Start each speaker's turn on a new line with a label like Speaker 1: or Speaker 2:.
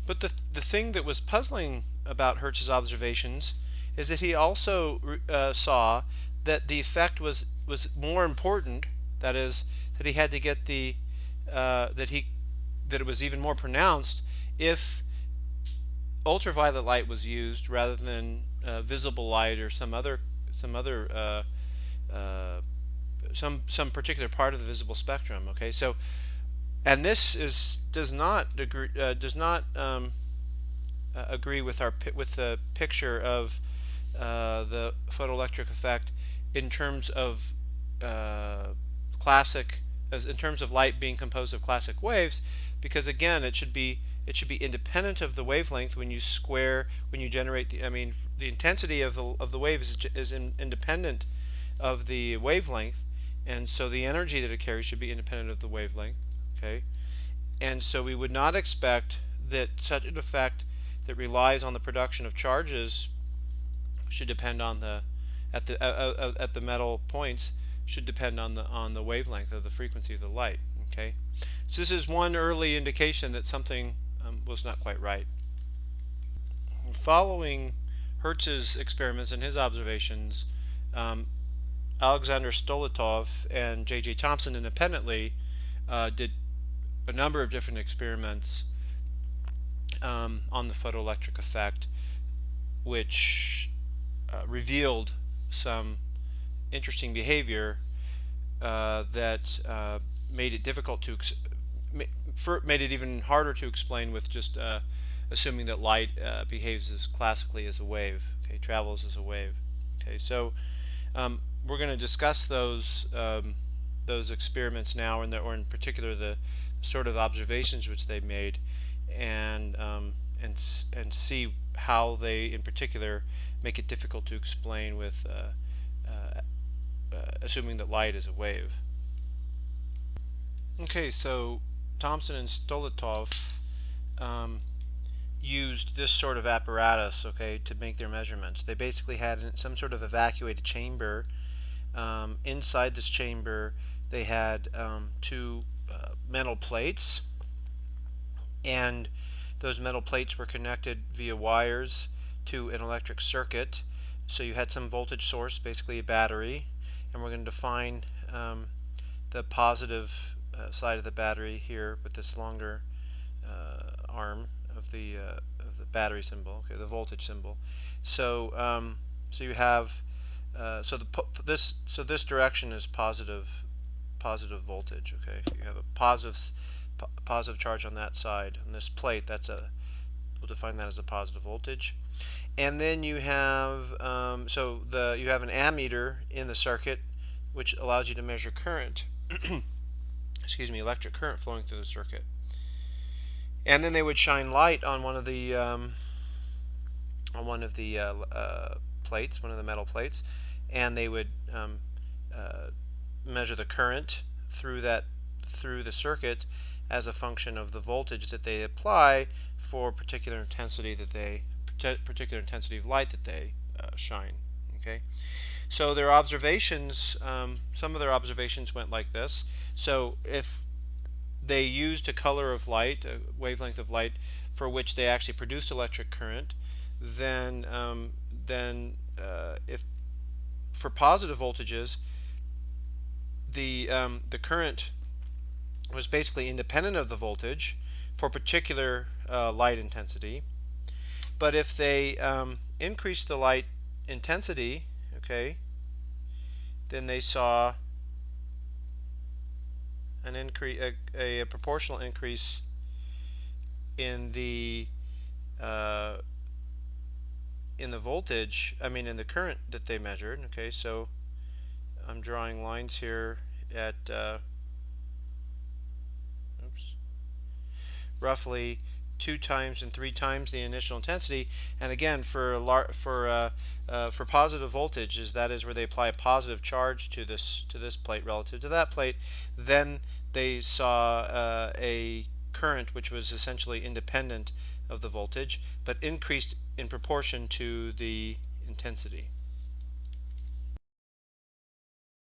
Speaker 1: But the thing that was puzzling about Hertz's observations is that he also saw that the effect was more important. That is, that he had to get the that it was even more pronounced if ultraviolet light was used rather than visible light or some other some particular part of the visible spectrum. Okay, so and this is does not agree with with the picture of the photoelectric effect in terms of uh, classic as in terms of light being composed of classic waves, because again it should be independent of the wavelength when you square when you generate the intensity of the wave is independent of the wavelength, and so the energy that it carries should be independent of the wavelength. Okay, and so we would not expect that such an effect that relies on the production of charges should depend on the at the metal points should depend on the wavelength of the frequency of the light. Okay, so this is one early indication that something was not quite right. Following Hertz's experiments and his observations, um, Alexander Stoletov and J.J. Thomson independently did a number of different experiments on the photoelectric effect, which revealed some interesting behavior that made it difficult to made it even harder to explain with just assuming that light behaves as classically as a wave. Okay, travels as a wave. Okay, so we're going to discuss those experiments now, or in particular the sort of observations which they made, and and see how they, in particular, make it difficult to explain with assuming that light is a wave. Okay, so Thomson and Stoletov um, used this sort of apparatus, okay, to make their measurements. They basically had some sort of evacuated chamber. Inside this chamber, they had two metal plates, and those metal plates were connected via wires to an electric circuit. So you had some voltage source, basically a battery, and we're going to define the positive side of the battery here with this longer arm of the battery symbol, okay, the voltage symbol. So so you have this direction is positive voltage. Okay, if you have a positive charge on that side on this plate, we'll define that as a positive voltage. And then you have you have an ammeter in the circuit, which allows you to measure current. Excuse me, electric current flowing through the circuit. And then they would shine light on one of the plates, one of the metal plates, and they would measure the current through the circuit as a function of the voltage that they apply for particular intensity of light that they shine. Okay, so their observations, some of their observations went like this. So if they used a color of light, a wavelength of light, for which they actually produced electric current, then if for positive voltages, the current was basically independent of the voltage for particular light intensity. But if they increased the light intensity, okay, then they saw an increase, a proportional increase in the voltage. In the current that they measured. Okay, so I'm drawing lines here at roughly 2 times and 3 times the initial intensity. And again, for positive voltages, that is where they apply a positive charge to this plate relative to that plate, then they saw a current which was essentially independent of the voltage, but increased in proportion to the intensity.